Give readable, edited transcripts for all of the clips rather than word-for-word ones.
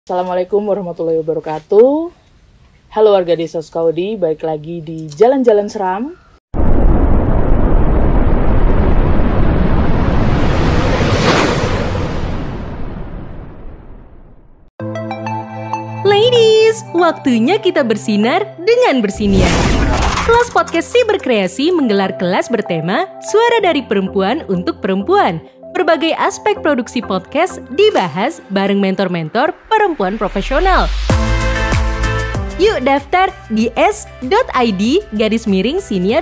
Assalamualaikum warahmatullahi wabarakatuh. Halo warga desa Sukaudi, balik lagi di Jalan-Jalan Seram. Ladies, waktunya kita bersinar dengan bersiniar. Kelas Podcast Siberkreasi menggelar kelas bertema Suara dari Perempuan untuk Perempuan. Berbagai aspek produksi podcast dibahas bareng mentor-mentor perempuan profesional. Yuk daftar di s.id/siniar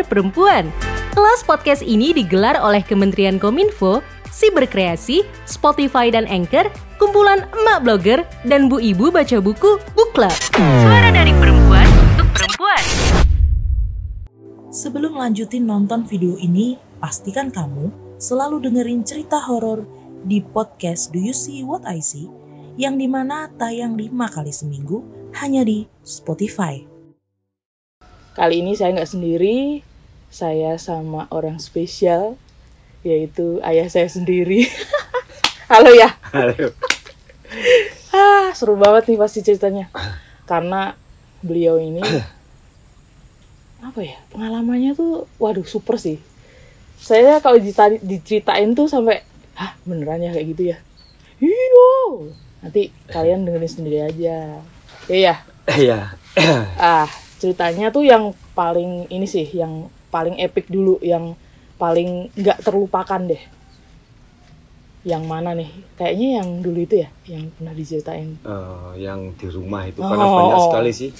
perempuan. Kelas podcast ini digelar oleh Kementerian Kominfo, Siberkreasi, Spotify dan Anchor, kumpulan emak blogger, dan bu ibu baca buku Book Club. Suara dari Perempuan untuk Perempuan. Sebelum lanjutin nonton video ini, pastikan kamu selalu dengerin cerita horor di podcast Do You See What I See, yang dimana tayang 5 kali seminggu hanya di Spotify. Kali ini saya nggak sendiri, saya sama orang spesial, yaitu ayah saya sendiri. Halo ya. Halo. Seru banget nih pasti ceritanya, karena beliau ini pengalamannya tuh waduh super sih. Saya kalau diceritain tuh sampai beneran ya kayak gitu ya. Iya. Nanti kalian dengerin sendiri aja. Iya. Ceritanya tuh yang paling ini sih, yang paling epic dulu, yang paling nggak terlupakan deh. Yang mana nih? Kayaknya yang dulu itu ya, yang pernah diceritain. Yang di rumah itu karena banyak sekali sih.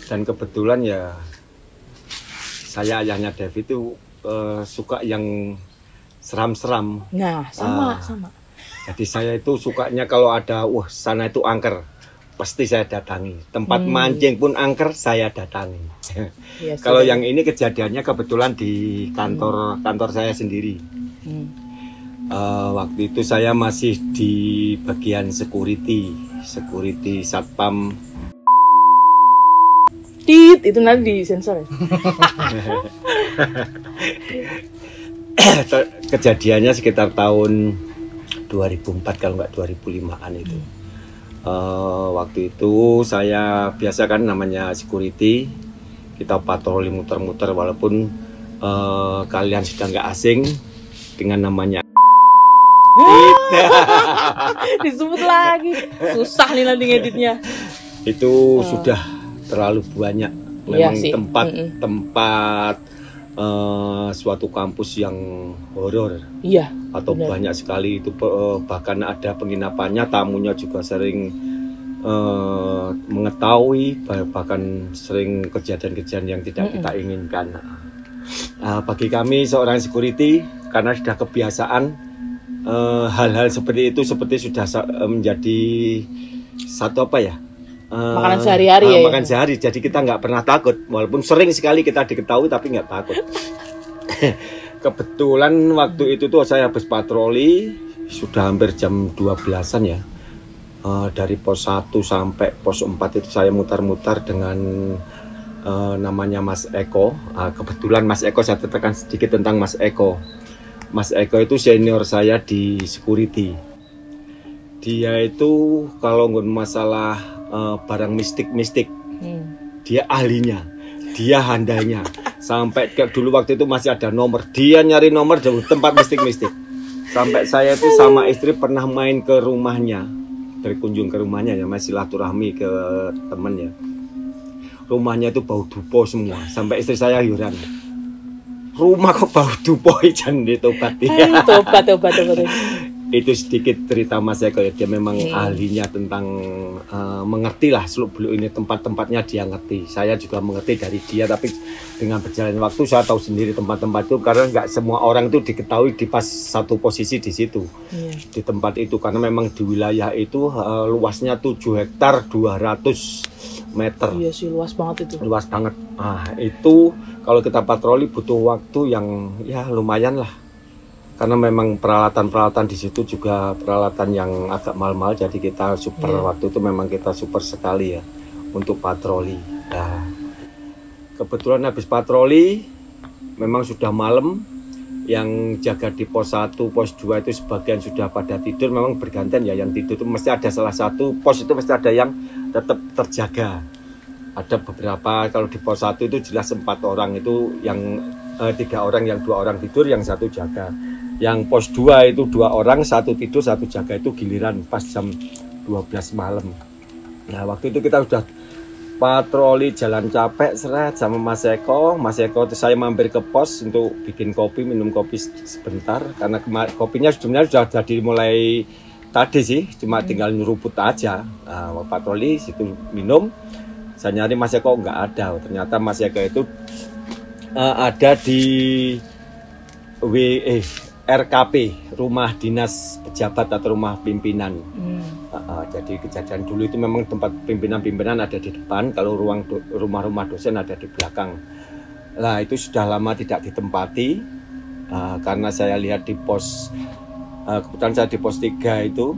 Dan kebetulan ya saya ayahnya David itu suka yang seram-seram. Nah, sama. Jadi saya itu sukanya kalau ada sana itu angker, pasti saya datangi. Tempat mancing pun angker saya datangi. Iya, kalau yang ini kejadiannya kebetulan di kantor saya sendiri. Waktu itu saya masih di bagian security satpam. Itu nanti disensor ya. Kejadiannya sekitar tahun 2004 kalau nggak 2005-an itu. Waktu itu saya biasa kan namanya security, kita patroli muter-muter walaupun kalian sudah nggak asing dengan namanya. Disebut lagi, susah nih nanti ngeditnya. Itu sudah terlalu banyak memang iya tempat suatu kampus yang horor. Iya. Atau bener. Banyak sekali itu bahkan ada penginapannya, tamunya juga sering mengetahui, bahkan sering kejadian-kejadian yang tidak kita inginkan. Bagi kami seorang security karena sudah kebiasaan hal-hal seperti itu sudah menjadi satu makanan sehari-hari makan sehari, jadi kita nggak pernah takut walaupun sering sekali kita diketahui tapi nggak takut. Kebetulan waktu itu tuh saya habis patroli sudah hampir jam 12-an ya, dari pos 1 sampai pos 4 itu saya mutar-mutar dengan namanya Mas Eko. Kebetulan Mas Eko, saya tertekan sedikit tentang Mas Eko. Mas Eko itu senior saya di security. Dia itu kalau nggak masalah barang mistik, dia ahlinya, dia handalnya. Sampai dulu waktu itu masih ada nomor, dia nyari nomor jauh tempat mistik. Sampai saya itu sama istri pernah main ke rumahnya, berkunjung ke rumahnya ya, masih silaturahmi ke temannya. Rumahnya itu bau dupo semua, sampai istri saya heran. Rumah kok bau dupo, jangan ditobat ya. Tobat. Itu sedikit cerita Mas Eko ya, dia memang ahlinya tentang mengerti lah seluk-beluk ini, tempat-tempatnya dia ngerti. Saya juga mengerti dari dia, tapi dengan berjalannya waktu saya tahu sendiri tempat-tempat itu karena nggak semua orang itu diketahui di pas satu posisi di situ, di tempat itu, karena memang di wilayah itu luasnya 7 hektar 200 meter. Iya sih, luas banget itu. Luas banget. Itu kalau kita patroli butuh waktu yang ya lumayan lah. Karena memang peralatan di situ juga peralatan yang agak mahal-mahal, jadi kita waktu itu memang kita super sekali ya untuk patroli. Nah, kebetulan habis patroli memang sudah malam, yang jaga di pos 1, pos 2 itu sebagian sudah pada tidur, memang bergantian ya yang tidur itu mesti ada salah satu pos itu mesti ada yang tetap terjaga. Ada beberapa, kalau di pos 1 itu jelas 4 orang itu yang 3 orang, yang 2 orang tidur, yang 1 jaga. Yang pos 2 itu 2 orang, 1 tidur, 1 jaga, itu giliran pas jam 12 malam. Nah waktu itu kita sudah patroli jalan capek seret sama Mas Eko. Mas Eko itu saya mampir ke pos untuk bikin kopi, minum kopi sebentar karena kopinya sebenarnya sudah dimulai tadi sih, cuma tinggal nyeruput aja. Nah, patroli situ minum, saya nyari Mas Eko nggak ada. Ternyata Mas Eko itu ada di RKP, rumah dinas pejabat atau rumah pimpinan. Jadi kejadian dulu itu memang tempat pimpinan-pimpinan ada di depan, kalau rumah-rumah dosen ada di belakang. Nah itu sudah lama tidak ditempati, karena saya lihat di pos, kebetulan saya di pos 3 itu,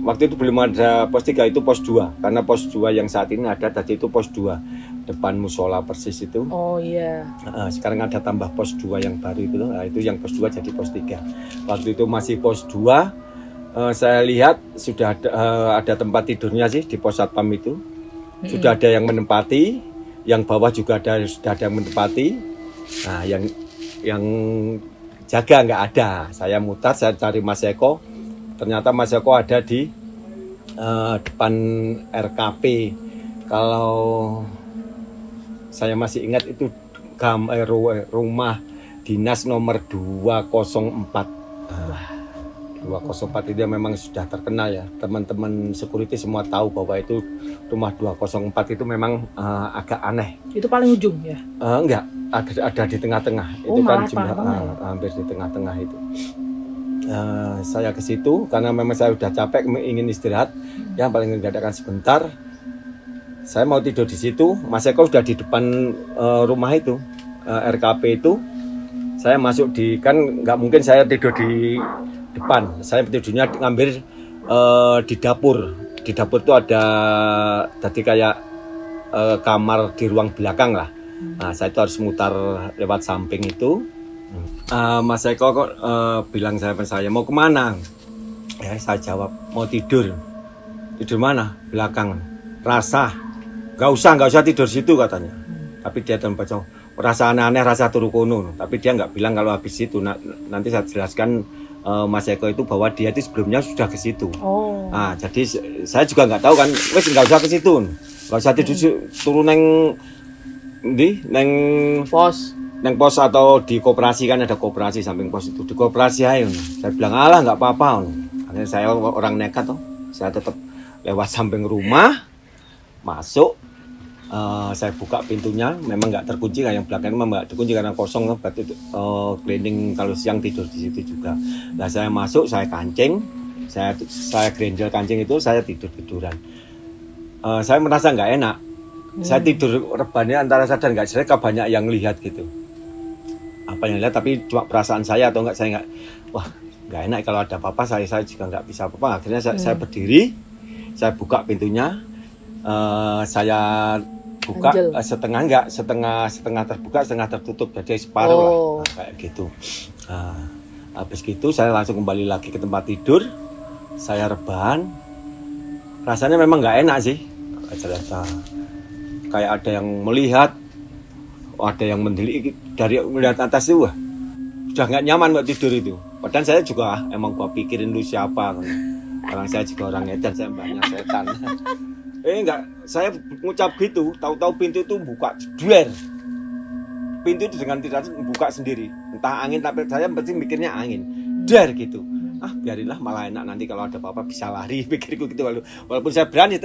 waktu itu belum ada pos 3 itu pos 2, karena pos 2 yang saat ini ada tadi itu pos 2, depan musola persis itu. Oh iya. Sekarang ada tambah pos 2 yang baru itu, itu yang pos 2 jadi pos 3. Waktu itu masih pos 2. Saya lihat sudah ada tempat tidurnya sih di pos satpam itu. Sudah ada yang menempati, yang bawah juga sudah ada yang menempati. Nah, yang jaga nggak ada. Saya mutar, saya cari Mas Eko. Ternyata Mas Eko ada di depan RKP. Kalau saya masih ingat itu rumah dinas nomor 204. 204 itu memang sudah terkenal ya, teman-teman security semua tahu bahwa itu rumah 204 itu memang agak aneh. Itu paling ujung ya? Enggak, ada di tengah-tengah. Itu kan jumlah hampir di tengah-tengah itu. Saya ke situ karena memang saya sudah capek, ingin istirahat, ya paling mengadakan sebentar. Saya mau tidur di situ, Mas Eko sudah di depan rumah itu, RKP itu. Saya masuk kan nggak mungkin saya tidur di depan, saya tidurnya ngambil di dapur. Di dapur itu ada tadi kayak kamar di ruang belakang lah. Nah, saya itu harus mutar lewat samping itu. Mas Eko kok bilang sama saya mau kemana? Ya saya jawab mau tidur. Tidur mana? Belakang. Rasa. Gak usah tidur situ katanya. Tapi dia baca rasa aneh-aneh, rasa turu kono. Tapi dia nggak bilang kalau habis itu. Nanti saya jelaskan. Mas Eko itu bahwa dia itu sebelumnya sudah ke situ. Nah, jadi saya juga nggak tahu kan, wes nggak usah ke situ, nggak usah tidur turun neng pos atau di koperasi, kan ada koperasi samping pos itu, di koperasi aja. Saya bilang alah nggak apa-apa. Akhirnya saya orang nekat toh, saya tetap lewat samping rumah masuk. Saya buka pintunya, memang nggak terkunci, yang belakang memang nggak terkunci karena kosong, berarti cleaning kalau siang tidur di situ juga. Nah saya masuk, saya kancing, saya grenjel kancing itu, saya tiduran. Saya merasa nggak enak, saya tidur rebannya antara sadar nggak sadar, banyak yang lihat gitu. Apa yang lihat, tapi cuma perasaan saya atau nggak, saya nggak, wah nggak enak kalau ada apa-apa, saya juga nggak bisa apa-apa. Akhirnya saya berdiri, saya buka pintunya, saya buka setengah terbuka, setengah tertutup, jadi separuh lah, kayak gitu. Habis gitu saya langsung kembali lagi ke tempat tidur, saya rebahan. Rasanya memang nggak enak sih, kayak ada yang melihat, ada yang mendelik dari melihat atas itu, sudah nggak nyaman buat tidur itu. Padahal saya juga emang gua pikirin lu siapa, orang saya juga orang edan, saya banyak setan. Enggak, saya ngucap gitu, tahu-tahu pintu itu buka, duer. Pintu itu dengan tidak buka sendiri, entah angin, tapi saya pasti mikirnya angin, duer gitu. Biarinlah, malah enak nanti kalau ada apa-apa bisa lari, pikirku gitu. Walaupun saya berani,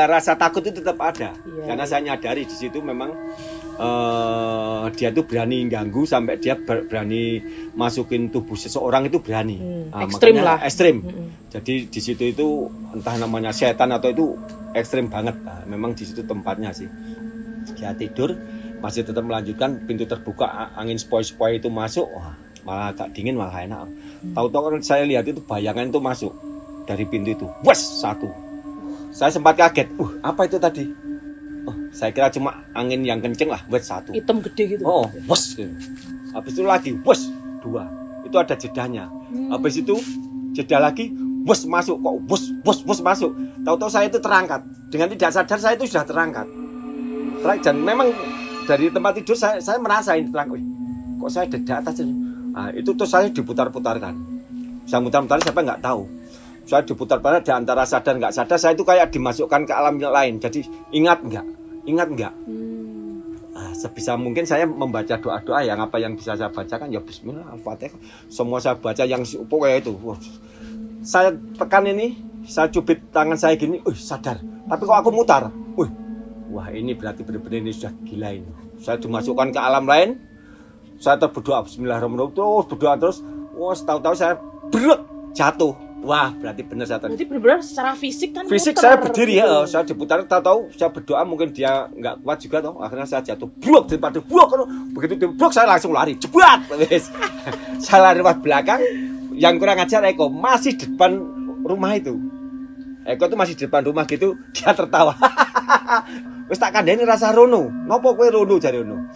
rasa takut itu tetap ada, karena saya nyadari di situ memang dia tuh berani ganggu, sampai dia berani masukin tubuh seseorang, itu berani. Ekstrim lah. Ekstrim. Jadi di situ itu entah namanya setan atau itu ekstrim banget. Nah, memang di situ tempatnya sih. Dia tidur, masih tetap melanjutkan, pintu terbuka, angin sepoi-sepoi itu masuk, malah agak dingin, malah enak. Tahu-tahu saya lihat itu bayangan itu masuk dari pintu itu, satu. Saya sempat kaget, apa itu tadi? Saya kira cuma angin yang kenceng lah, satu. Hitam gede gitu. Gitu. Habis itu lagi, 2. Itu ada jedanya. Habis itu jeda lagi, bus masuk, kok bus masuk. Tahu-tahu saya itu terangkat. Dengan tidak sadar saya itu sudah terangkat. Dan memang dari tempat tidur saya merasa ini terangkat. Kok saya ada di atas? Nah, itu tuh saya diputar-putarkan. Saya mutar-mutar siapa nggak tahu. Saya diputar-putar di antara sadar nggak sadar. Saya itu kayak dimasukkan ke alam lain. Jadi ingat nggak? Nah, sebisa mungkin saya membaca doa-doa yang apa yang bisa saya bacakan ya Bismillah, Al-Fatihah. Semua saya baca yang pokoknya itu. Saya tekan ini, saya cubit tangan saya gini, sadar. Tapi kok aku mutar? Wah ini berarti benar-benar ini sudah gila ini. Saya dimasukkan ke alam lain. Saya berdoa Bismillahirrahmanirrahim, terus berdoa terus. Wah, tahu-tahu saya jatuh. Wah, berarti benar saya tadi. Berarti benar secara fisik kan? Fisik saya berdiri ya, saya diputar, tahu-tahu saya berdoa mungkin dia nggak kuat juga toh. Akhirnya saya jatuh. Daripada begitu saya langsung lari. Cepat. Saya lari ke belakang. Yang kurang ajar Eko masih di depan rumah itu. Eko itu masih di depan rumah gitu, dia tertawa. Wis tak kandhani rasa rono. Nopo kowe rono jare rono?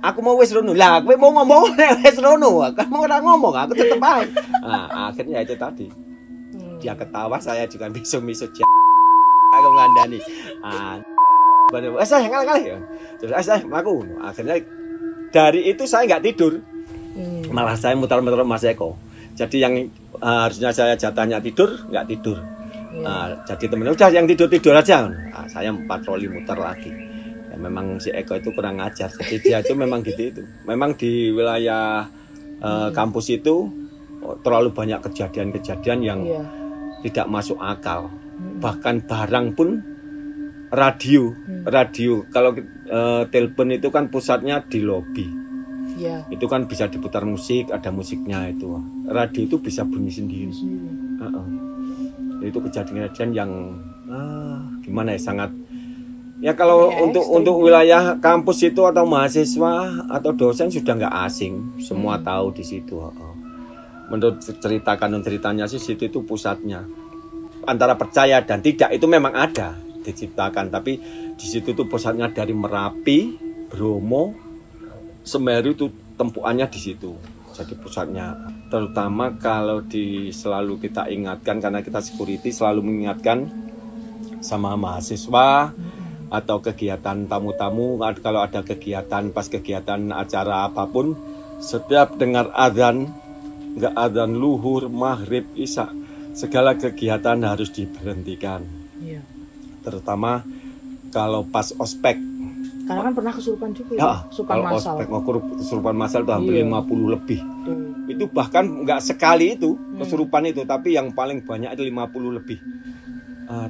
Aku mau wis rono. Lah kowe mau ngomong wis rono. Kamu ora ngomong, aku tetep ae. Nah, akhirnya itu tadi. Dia ketawa, saya juga misu-misu. Aku ngandani. Saya kali. Terus saya mlaku. Akhirnya dari itu saya nggak tidur. Malah saya muter-muter Mas Eko. Jadi yang harusnya saya jatahnya tidur, nggak tidur. Jadi temennya udah yang tidur aja. Saya patroli muter lagi. Ya, memang si Eko itu kurang ajar. Jadi dia itu memang gitu itu. Memang di wilayah kampus itu terlalu banyak kejadian-kejadian yang tidak masuk akal. Bahkan barang pun radio. Kalau telepon itu kan pusatnya di lobi. Itu kan bisa diputar musik, ada musiknya itu. Radio itu bisa bunyi sendiri. Itu kejadian-kejadian yang gimana ya, sangat ya kalau untuk wilayah kampus itu atau mahasiswa atau dosen sudah nggak asing, semua tahu di situ. Menurut ceritanya sih situ itu pusatnya. Antara percaya dan tidak itu memang ada diciptakan, tapi di situ tuh pusatnya dari Merapi, Bromo, Semeru itu tempuannya di situ. Jadi pusatnya, terutama kalau selalu kita ingatkan karena kita security selalu mengingatkan sama mahasiswa atau kegiatan tamu-tamu, kalau ada kegiatan pas kegiatan acara apapun, setiap dengar azan, nggak azan luhur, maghrib, isya, segala kegiatan harus diberhentikan. Terutama kalau pas ospek. Karena kan pernah kesurupan juga ya, kesurupan massal. Kesurupan massal itu hampir 50 lebih. Itu bahkan nggak sekali itu kesurupan itu, tapi yang paling banyak itu 50 lebih.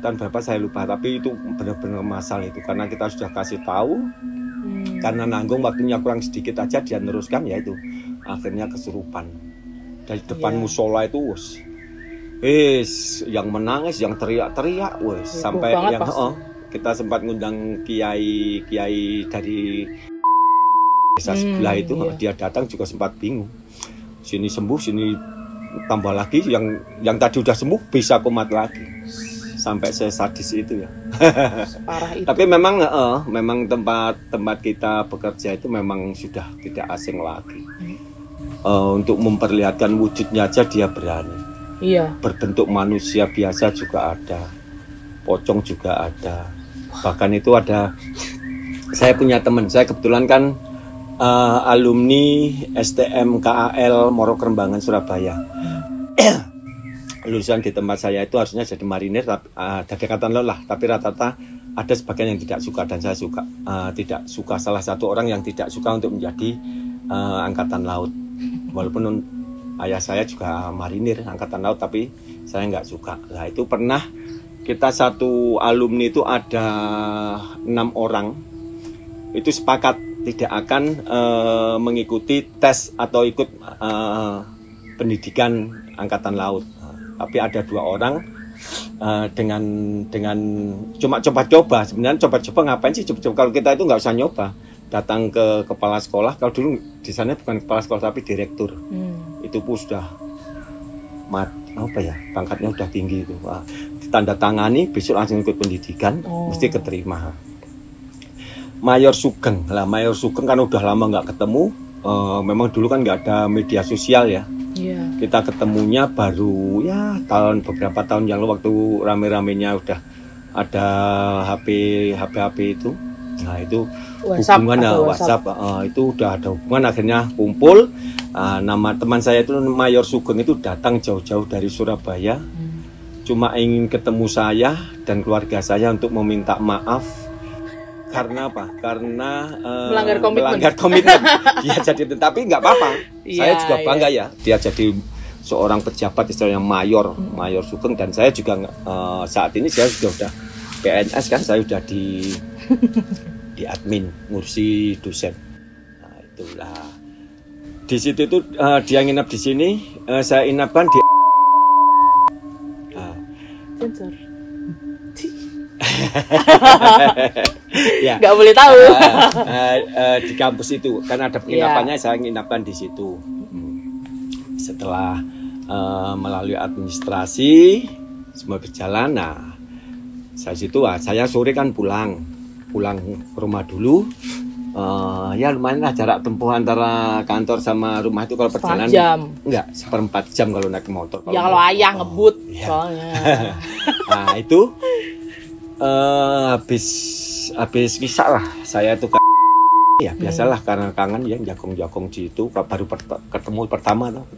Tahun berapa saya lupa, tapi itu benar-benar massal itu. Karena kita sudah kasih tahu, karena nanggung waktunya kurang sedikit aja dia neruskan, ya itu. Akhirnya kesurupan. Dari depan musola itu yang menangis, yang teriak-teriak, sampai yang kita sempat ngundang kiai dari desa sebelah itu, dia datang juga sempat bingung. Sini sembuh, sini tambah lagi, yang tadi udah sembuh bisa kumat lagi. Sampai sesadis itu ya. Separah itu. Tapi memang tempat kita bekerja itu memang sudah tidak asing lagi. Untuk memperlihatkan wujudnya aja dia berani. Berbentuk manusia biasa juga ada. Pocong juga ada. Bahkan itu ada, saya punya teman, saya kebetulan kan alumni STM KAL Moro Kerembangan Surabaya. Lulusan di tempat saya itu harusnya jadi marinir, dari angkatan laut lah, tapi rata-rata ada sebagian yang tidak suka, dan saya suka. Tidak suka, salah satu orang yang tidak suka untuk menjadi angkatan laut. Walaupun ayah saya juga marinir angkatan laut, tapi saya nggak suka. Nah itu pernah kita satu alumni itu ada 6 orang itu sepakat tidak akan mengikuti tes atau ikut pendidikan angkatan laut. Tapi ada 2 orang dengan cuma coba-coba. Sebenarnya coba-coba ngapain sih coba-coba, kalau kita itu nggak usah nyoba. Datang ke kepala sekolah, kalau dulu di sana bukan kepala sekolah tapi direktur. Itu pun sudah pangkatnya udah tinggi itu. Tanda tangani, besok langsung ikut pendidikan, mesti keterima. Mayor Sugeng kan udah lama nggak ketemu, memang dulu kan nggak ada media sosial ya. Iya. Kita ketemunya baru ya beberapa tahun yang lalu waktu rame-ramenya udah ada HP itu. Nah itu WhatsApp, hubungan WhatsApp itu udah ada hubungan, akhirnya kumpul. Nama teman saya itu Mayor Sugeng itu datang jauh-jauh dari Surabaya, cuma ingin ketemu saya dan keluarga saya untuk meminta maaf. Karena apa? Karena melanggar komitmen. Dia jadi, tapi nggak apa-apa. Saya juga bangga ya. Dia jadi seorang pejabat istilahnya Mayor Sugeng, dan saya juga saat ini saya sudah PNS kan, saya sudah di admin ngurusi dosen. Nah, itulah. Di situ itu dia nginap di sini, saya inapkan di Sensor. Ya. Nggak boleh tahu. Di kampus itu karena ada penginapannya, saya nginapkan di situ. Setelah melalui administrasi semua berjalan, nah saya sore kan pulang ke rumah dulu. Ya lumayan lah jarak tempuh antara kantor sama rumah itu kalau perjalanan. Enggak, 1/4 jam kalau naik motor. Ya kalau ayah ngebut ya. soalnya. Nah itu habis bisa lah saya tuh ya biasalah karena kangen ya, jagong di itu baru ketemu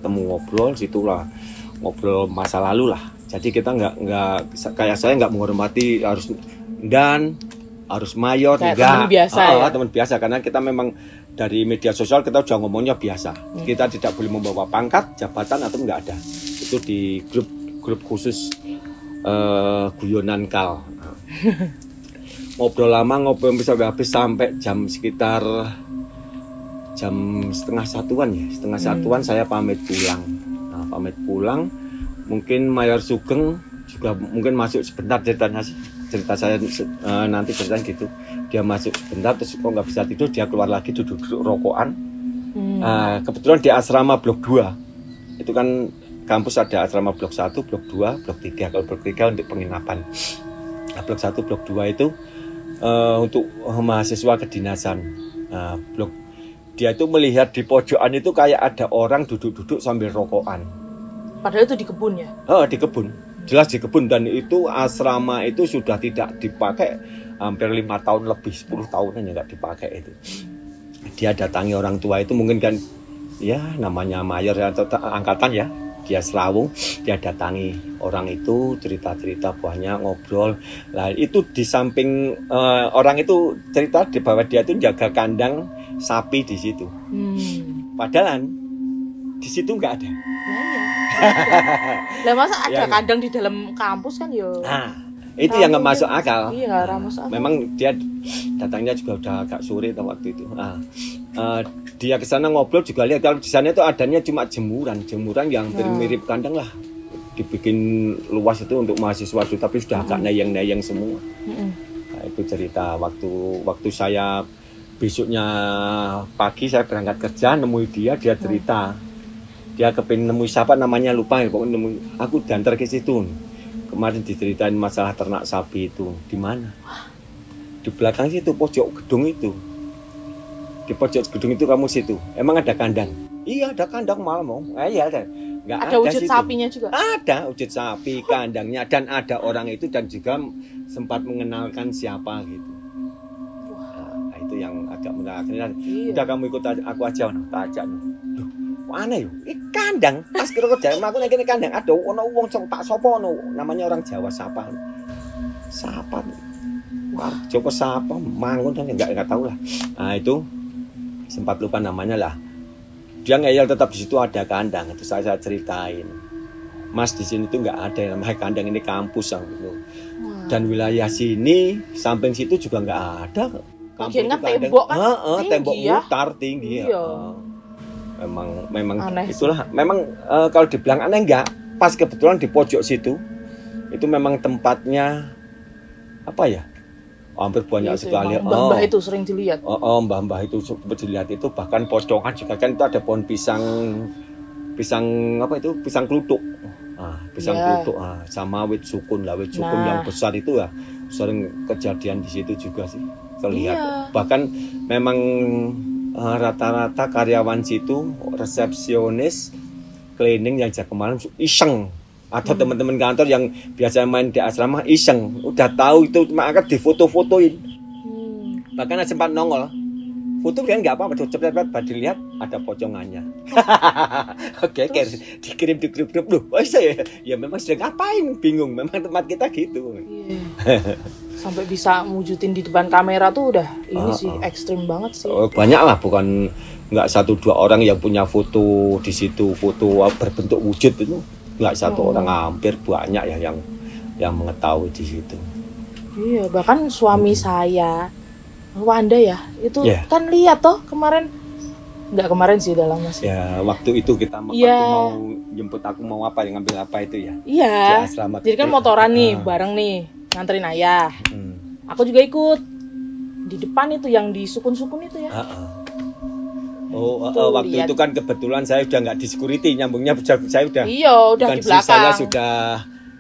ngobrol situlah, ngobrol masa lalu lah. Jadi kita nggak kayak saya nggak menghormati harus mayor, kayak enggak. Teman biasa ya? Teman biasa, karena kita memang dari media sosial kita udah ngomongnya biasa. Kita tidak boleh membawa pangkat, jabatan atau enggak ada. Itu di grup khusus guyonan kal. Ngobrol bisa habis sampai sekitar jam 12:30 ya. 12:30 saya pamit pulang. Nah, pamit pulang, mungkin Mayor Sugeng juga mungkin masuk sebentar, cerita saya nanti ceritanya gitu. Dia masuk sebentar terus kok nggak bisa tidur, dia keluar lagi duduk rokokan. Kebetulan di asrama blok 2 itu kan kampus ada asrama blok 1, blok 2, blok 3. Kalau blok 3 untuk penginapan. Nah, blok 1, blok 2 itu untuk mahasiswa kedinasan. Dia itu melihat di pojokan itu kayak ada orang duduk-duduk sambil rokokan. Padahal itu di kebun ya? Di kebun. Jelas di kebun, dan itu asrama itu sudah tidak dipakai hampir 5 tahun lebih, 10 tahunan ya nggak dipakai itu. Dia datangi orang tua itu mungkin kan ya namanya mayor atau angkatan ya, dia selawung, dia datangi orang itu cerita-cerita banyak, ngobrol. Lah itu di samping orang itu cerita bahwa dia itu jaga kandang sapi di situ. Padahal di situ nggak ada. Lah masa ada kandang di dalam kampus kan yo. Nah, itu yang nggak masuk akal. Iya, nggak masuk akal. Memang dia datangnya juga udah agak sore waktu itu. Dia ke sana ngobrol juga lihat kalau di sana itu adanya cuma jemuran yang mirip kandang lah. Dibikin luas itu untuk mahasiswa itu, tapi sudah agak nayang semua. Nah, itu cerita waktu saya besoknya pagi saya berangkat kerja, nemui dia cerita. Dia kepingin nemui siapa namanya lupa ya, pokoknya nemui aku diantar ke situ. Kemarin diceritain masalah ternak sapi itu. Di mana? Di belakang situ, pojok gedung itu. Di pojok gedung itu kamu situ. Emang ada kandang? Iya, ada kandang malah mau. Iya ada. Nggak ada wujud situ. Sapinya juga? Ada wujud sapi, kandangnya, dan ada orang itu, dan juga sempat mengenalkan siapa gitu. Nah, itu yang agak menarik. Udah kamu ikut aku aja, tak ajak. Mana yo? Kandang. Pas kira kerja aku nek kandang ada ono wong tak sapa ono namanya orang Jawa Sapa. Wah, coba Sapa mangun kan enggak tahu lah. Nah, itu sempat lupa namanya lah. Dia ngeyel tetap di situ ada kandang. Itu saya ceritain. Mas di sini tuh enggak ada yang namanya kandang, ini kampus gitu. Dan wilayah sini samping situ juga enggak ada. Kampus itu tembok kan? Tembok mutar tinggi ya. Memang aneh itulah sih. Memang kalau dibilang aneh enggak, pas kebetulan di pojok situ itu memang tempatnya apa ya, hampir banyak sekali mbah itu sering dilihat. Mbah itu sempat dilihat itu, bahkan pojokan juga kan itu ada pohon pisang apa itu, pisang kluthuk. Kluthuk sama wit sukun yang besar itu ya, sering kejadian di situ juga sih terlihat. Bahkan memang rata-rata karyawan situ, resepsionis, cleaning yang jaga malam iseng. Atau teman-teman kantor yang biasa main di asrama iseng. Udah tahu itu cuma akan difoto-fotoin. Bahkan sempat nongol. Foto kan nggak apa-apa, cepet-cepet dilihat ada pocongannya. Oke, dikirim di grup-grup loh. Oh saya ya memang sedang ngapain? Bingung. Memang tempat kita gitu. Sampai bisa wujudin di depan kamera tuh udah ini sih ekstrim banget sih. Banyak lah, bukan nggak 1-2 orang yang punya foto di situ, foto berbentuk wujud itu nggak 1 orang, hampir banyak ya yang mengetahui di situ. Iya, bahkan suami saya Wanda ya, itu kan lihat toh kemarin, nggak kemarin sih, udah lama sih. Ya, waktu itu kita mau jemput aku mau apa, yang ngambil apa itu ya. Iya, jadi kan motoran nih, bareng nih, nganterin ayah. Aku juga ikut, di depan itu yang di sukun-sukun itu ya. Waktu itu kan kebetulan saya udah nggak di security, nyambungnya saya udah. Iya, udah di belakang. Saya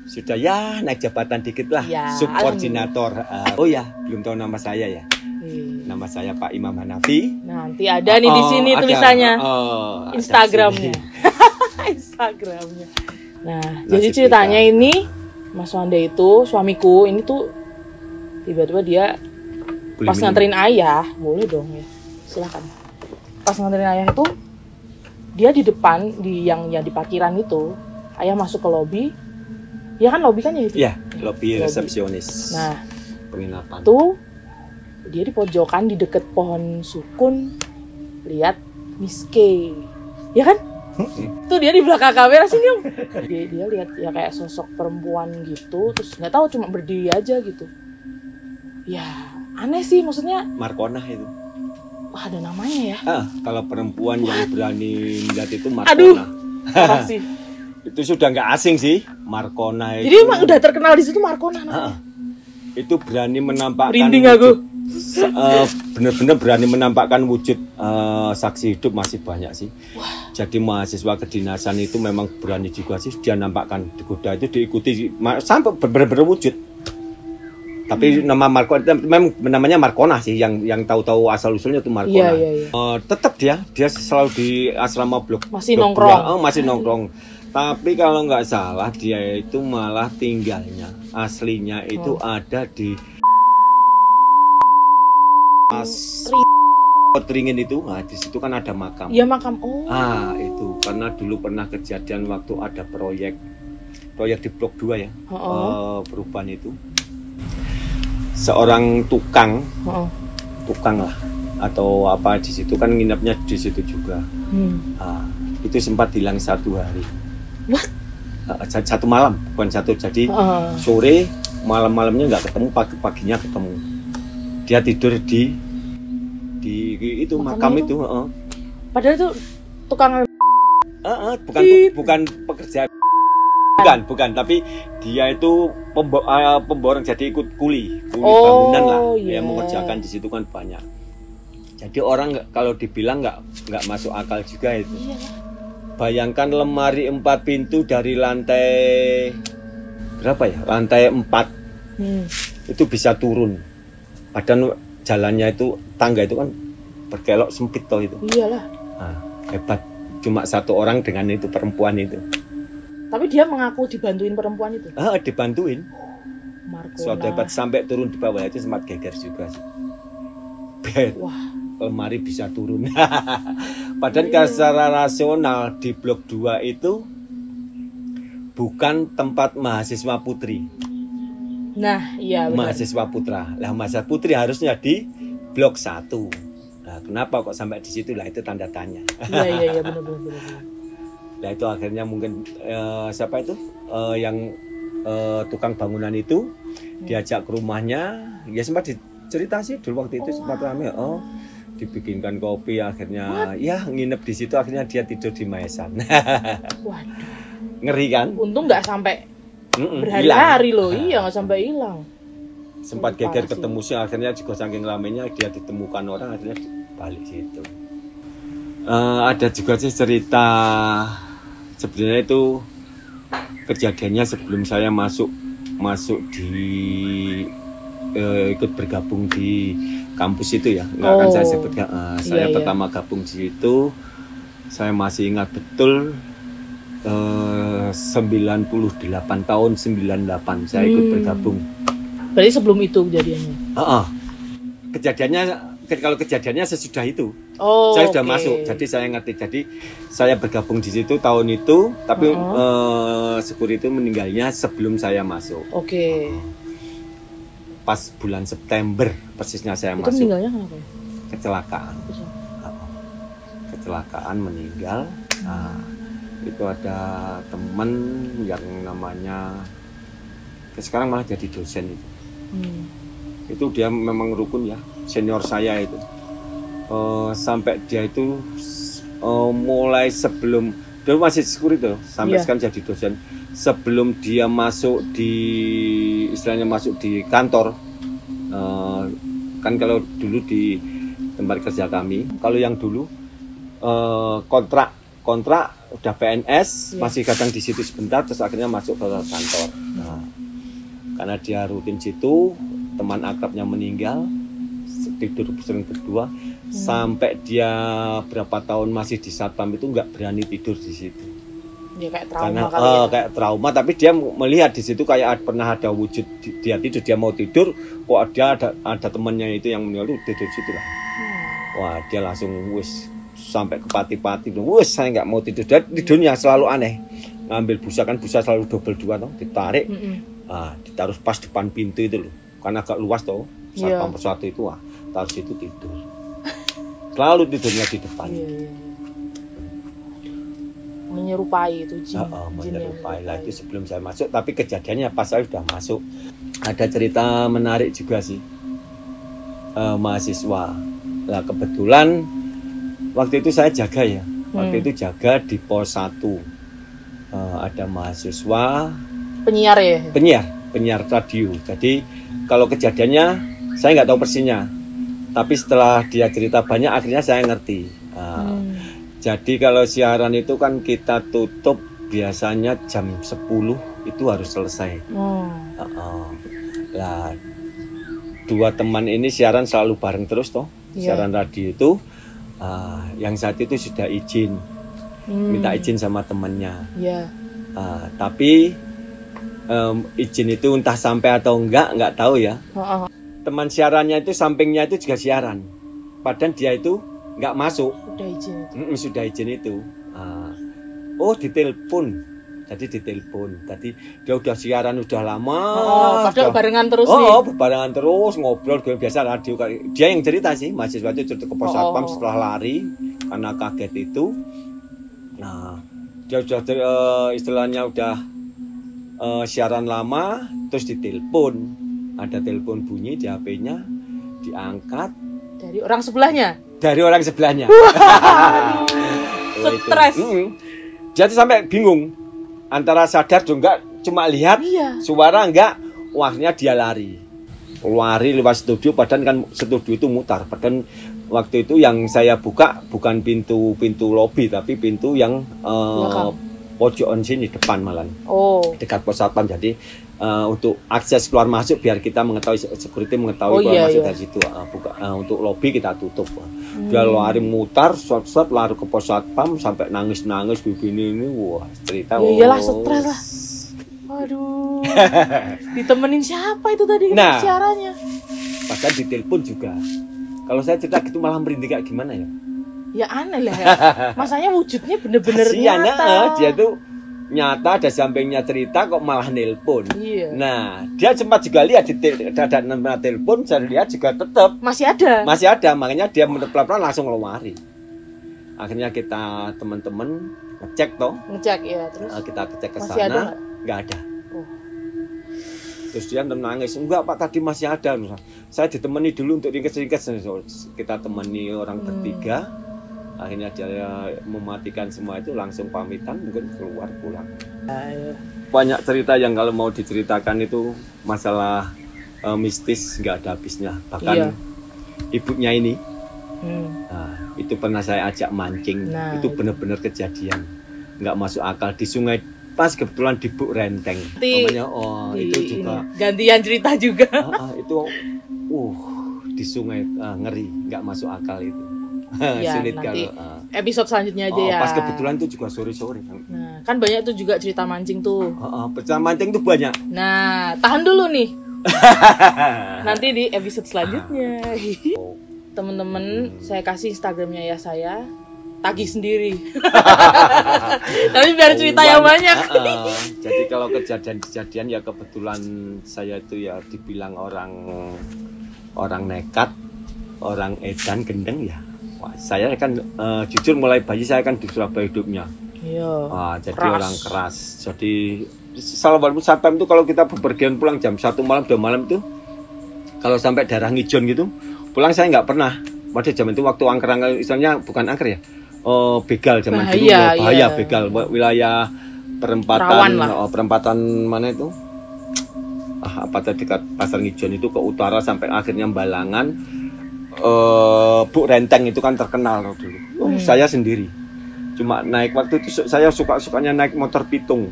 sudah ya naik jabatan dikit lah, subkoordinator. Belum tahu nama saya ya. Nama saya Pak Imam Hanafi. Nanti ada nih di sini tulisannya. Instagramnya. Instagramnya. Nah, jadi ceritanya ini Mas Wanda itu suamiku ini tuh tiba-tiba dia pas nganterin ayah, boleh dong ya. Silakan. Pas nganterin ayah itu dia di depan yang di parkiran itu, ayah masuk ke lobi. Ya kan lobi kan ya itu? Iya, lobi resepsionis. Nah, penginapan. Tuh dia di pojokan di deket pohon sukun, lihat Miss K, ya kan? Tuh dia di belakang kamera sini om. Dia lihat ya kayak sosok perempuan gitu, terus nggak tahu cuma berdiri aja gitu. Ya aneh sih, maksudnya. Markona itu. Wah, ada namanya ya. Kalau perempuan yang berani melihat itu Markona. Aduh, parah sih. Itu sudah nggak asing sih, Markona itu. Jadi emang udah terkenal di situ Markona namanya. Itu berani menampakkan. Merinding aku. Bener-bener berani menampakkan wujud saksi hidup masih banyak sih. Jadi mahasiswa kedinasan itu memang berani juga sih, dia nampakkan di kuda itu diikuti sampai bener-bener wujud. Tapi nama Markona memang namanya Markona sih, yang tahu-tahu asal usulnya itu Markona. Iya. Tetap dia selalu di asrama blok. Masih nongkrong. Masih nongkrong. Tapi kalau nggak salah dia itu malah tinggalnya aslinya itu ada di Ringin itu. Nah, di situ kan ada makam. Iya, makam. Itu karena dulu pernah kejadian waktu ada proyek di blok 2 ya. Perubahan itu. Seorang tukang lah atau apa di situ kan nginepnya di situ juga. Itu sempat hilang 1 hari. What? 1 malam, bukan 1. Jadi sore malam-malamnya nggak ketemu, pagi-paginya ketemu. Dia tidur di itu makam itu. Padahal itu tukang. Bukan pekerja. Bukan, tapi dia itu pemborong, jadi ikut kuli bangunan lah. Yang mengerjakan di situ kan banyak. Jadi orang kalau dibilang nggak masuk akal juga itu. Iya. Bayangkan lemari 4 pintu dari lantai berapa ya? Lantai 4 itu bisa turun. Padahal jalannya itu, tangga itu kan berkelok sempit toh itu. Iyalah. Hebat. Cuma 1 orang dengan itu perempuan itu. Tapi dia mengaku dibantuin perempuan itu. Dibantuin. Markona. Suatu hebat, sampai turun di bawah itu sempat geger juga sih. Wah. Lemari bisa turun. Padahal secara rasional di blok 2 itu bukan tempat mahasiswa putri. Nah, iya benar. Mahasiswa putra. Lah mahasiswa putri harusnya di blok 1. Nah, kenapa kok sampai di situ? Lah itu tanda tanya. Iya benar. Nah itu akhirnya mungkin siapa itu yang tukang bangunan itu diajak ke rumahnya. Ya sempat dicerita sih dulu waktu itu sempat rame. Dibikinkan kopi, akhirnya ya nginep di situ, akhirnya dia tidur di maesan. Waduh. Ngeri kan? Untung nggak sampai berhari-hari loh. Iya, nggak sampai hilang. Sempat geger ketemu sih, akhirnya juga saking lamanya dia ditemukan orang, akhirnya balik situ. Ada juga sih cerita sebenarnya itu kejadiannya sebelum saya masuk di ikut bergabung di kampus itu ya, nggak akan saya sebutkan. Saya Iya. pertama gabung di situ, saya masih ingat betul 98 tahun 98 saya ikut bergabung. Berarti sebelum itu kejadiannya? Kalau kejadiannya sesudah itu, Oh, saya sudah oke. masuk, jadi saya ngerti. Jadi saya bergabung di situ tahun itu, tapi syukur itu meninggalnya sebelum saya masuk. Oke. Pas bulan September persisnya saya Itu masuk. meninggalnya kenapa? Kecelakaan. Kecelakaan meninggal. Nah, itu ada teman yang namanya sekarang malah jadi dosen itu. Itu dia memang rukun ya, senior saya itu. Sampai dia itu mulai sebelum dulu masih syukur itu sampai sekarang jadi dosen. Sebelum dia masuk di istilahnya masuk di kantor, kan kalau dulu di tempat kerja kami, kalau yang dulu kontrak udah PNS, masih kadang di situ sebentar, terus akhirnya masuk ke kantor. Nah, karena dia rutin situ, teman akrabnya meninggal, tidur sering berdua, sampai dia berapa tahun masih di satpam itu nggak berani tidur di situ. Ya kayak trauma Karena kali ya. kayak trauma, tapi dia melihat di situ kayak pernah ada wujud dia tidur, dia mau tidur, kok ada temannya itu yang meninggal itu tidur di situ lah. Wah, dia langsung wis sampai ke pati-pati, wis saya nggak mau tidur. Dan tidurnya selalu aneh, ngambil busa, kan busa selalu double 2 toh, ditarik, ditaruh pas depan pintu itu loh, karena agak luas toh, satpam persatu itu, taruh situ tidur. Selalu tidurnya di depan. Menyerupai itu jin. Menyerupai lah itu sebelum saya masuk, tapi kejadiannya pas saya sudah masuk. Ada cerita menarik juga sih, mahasiswa. Nah kebetulan waktu itu saya jaga ya, waktu itu jaga di pos 1. Ada mahasiswa Penyiar ya? Penyiar radio. Jadi kalau kejadiannya saya nggak tahu persisnya, tapi setelah dia cerita banyak akhirnya saya ngerti. Jadi kalau siaran itu kan kita tutup biasanya jam 10 itu harus selesai. Lah 2 teman ini siaran selalu bareng terus toh. Siaran radio itu yang saat itu sudah izin, minta izin sama temannya. Tapi izin itu entah sampai atau enggak tahu ya. Teman siarannya itu sampingnya itu juga siaran, padahal dia itu nggak masuk. Sudah izin itu. Ditelepon. Jadi ditelepon. Tadi dia udah siaran udah lama. Padahal barengan terus nih. Barengan terus ngobrol biasa radio. Dia yang cerita sih, mahasiswa itu cerita ke pos satpam setelah lari karena kaget itu. Nah, dia udah istilahnya udah siaran lama, terus ditelepon. Ada telepon bunyi di HP-nya, diangkat. Dari orang sebelahnya? Dari orang sebelahnya. Stres. Dia tuh sampai bingung antara sadar atau enggak, cuma lihat suara enggak, akhirnya dia lari lewat studio. Padahal kan studio itu mutar, padahal waktu itu yang saya buka bukan pintu lobi, tapi pintu yang pojokan sini depan malah, dekat pos satpam. Jadi untuk akses keluar masuk biar kita mengetahui, security mengetahui keluar masuk dari situ. Untuk lobi kita tutup. Dia lari mutar, shot lari ke pos satpam sampai nangis begini ini. Wah, cerita. Iyalah, stres lah. Waduh. Ditemenin siapa itu tadi siarannya? Padahal ditelepon juga. Kalau saya cerita gitu malah merinding kayak gimana ya? Ya aneh lah ya. Masanya wujudnya bener-bener nyata. Dia tuh nyata, ada sampingnya cerita kok malah nelpon. Nah, dia sempat juga lihat ada nomor telepon, saya lihat juga tetap masih ada, makanya dia pelan-pelan langsung lari. Akhirnya kita teman-teman ngecek ya, terus kita cek ke sana, nggak ada. Terus dia nangis, enggak Pak, tadi masih ada. Saya ditemani dulu untuk ringkes-ringkes. Kita temani orang bertiga. Akhirnya dia mematikan semua itu, langsung pamitan, mungkin keluar pulang. Banyak cerita yang kalau mau diceritakan itu masalah mistis nggak ada habisnya. Bahkan ibunya ini, itu pernah saya ajak mancing. Itu benar-benar kejadian, nggak masuk akal di sungai. Pas kebetulan di Buk Renteng. Namanya itu juga gantian cerita juga. Itu di sungai ngeri, nggak masuk akal itu. Ya, Sulit nanti kalau episode selanjutnya aja ya. pas kebetulan tuh juga sore-sore. Nah, kan banyak tuh juga cerita mancing tuh. Pecah mancing tuh banyak. Nah, tahan dulu nih. Nanti di episode selanjutnya. Temen-temen, saya kasih Instagramnya ya saya. Tagih sendiri. Tapi biar cerita yang banyak. Jadi kalau kejadian-kejadian ya kebetulan saya itu ya dibilang orang nekat, orang edan gendeng ya. Wah, saya kan jujur mulai bayi saya kan di Surabaya hidupnya. Iya. Jadi orang keras. Jadi selalu satpam itu kalau kita bepergian pulang jam 1 malam 2 malam itu kalau sampai daerah Ngijon gitu pulang saya nggak pernah. Pada jam itu waktu angker istilahnya bukan angker ya. Begal zaman dulu ya, bahaya begal wilayah perempatan mana itu? Apa tadi dekat Pasar Ngijon itu ke utara sampai akhirnya Balangan. Bu Renteng itu kan terkenal dulu. Saya sendiri cuma naik waktu itu saya sukanya naik motor pitung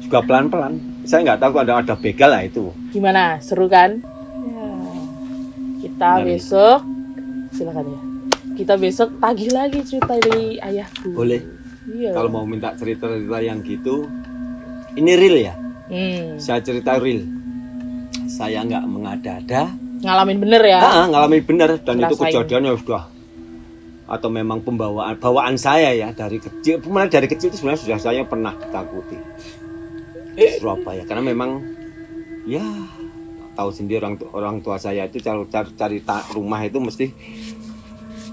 juga pelan-pelan. Saya nggak tahu ada begal lah itu. Gimana, seru kan? Ya. Kita besok silakan ya. Kita besok tagih lagi cerita dari ayahku. Boleh. Iya. Kalau mau minta cerita yang gitu, ini real ya. Saya cerita real. Saya nggak mengada-ada. Ngalamin bener ya? Ngalamin bener dan Rasain. itu kejadiannya sudah atau memang bawaan saya ya dari kecil. Mulai dari kecil itu sebenarnya sudah saya pernah ditakuti di Surabaya karena memang ya tahu sendiri orang tua saya itu cari rumah itu mesti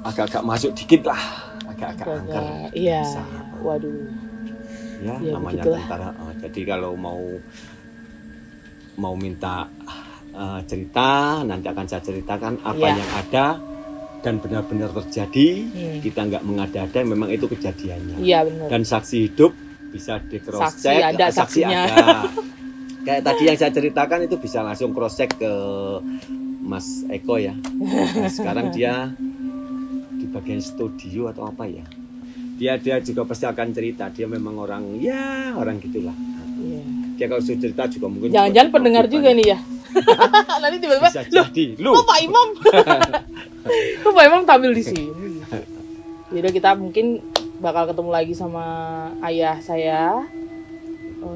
agak-agak masuk dikit lah, agak-agak angker. Iya. Bisa. Waduh. Ya namanya tentara. Jadi kalau mau minta cerita nanti akan saya ceritakan apa yang ada dan benar-benar terjadi. Kita nggak mengada-ada, memang itu kejadiannya. Iya benar. Dan saksi hidup bisa di cross check. Saksi ada. Kayak tadi yang saya ceritakan itu bisa langsung cross check ke Mas Eko ya. Nah, sekarang dia di bagian studio atau apa ya. Dia juga pasti akan cerita. Dia memang orang gitulah. Iya. Dia kalau sudah cerita juga mungkin jangan-jangan pendengar juga nih ya. Nanti tiba-tiba bisa jadi kok Pak Imam kok Pak Imam tampil di sini. Jadi kita mungkin bakal ketemu lagi sama ayah saya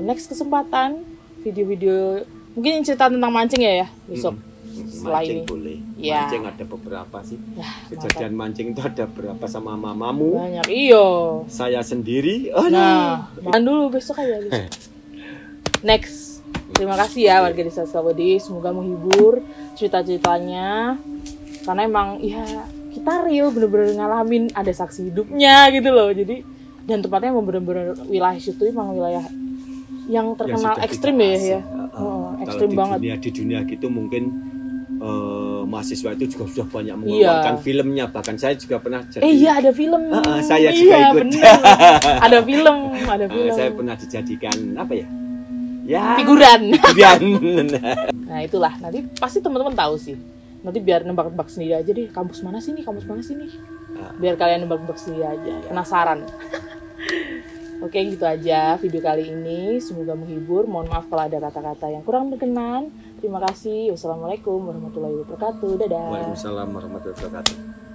next kesempatan video-video mungkin cerita tentang mancing ya besok. Setelah mancing ini boleh ya. Mancing ada beberapa sih kejadian mantap. Mancing itu ada berapa sama mamamu Banyak iyo. Saya sendiri Makan dulu besok aja besok. Next. Terima kasih ya warga desa Sukabudi, semoga menghibur cerita-ceritanya karena emang ya kita real bener-bener ngalamin, ada saksi hidupnya gitu loh. Jadi dan tempatnya emang bener-bener wilayah situ emang wilayah yang terkenal ekstrim ya. Ekstrim banget. Di dunia gitu mungkin mahasiswa itu juga sudah banyak mengeluarkan filmnya, bahkan saya juga pernah jadi. Iya ada film. Saya juga ikut. Ada film. Saya pernah dijadikan apa ya? Figuran. Nah itulah nanti pasti teman-teman tahu sih. Nanti biar nebak-nebak sendiri aja deh. Kampus mana sih nih? Biar kalian nebak-nebak sendiri aja. Penasaran. Oke gitu aja video kali ini. Semoga menghibur. Mohon maaf kalau ada kata-kata yang kurang berkenan. Terima kasih. Wassalamualaikum warahmatullahi wabarakatuh. Dadah. Waalaikumsalam warahmatullahi wabarakatuh.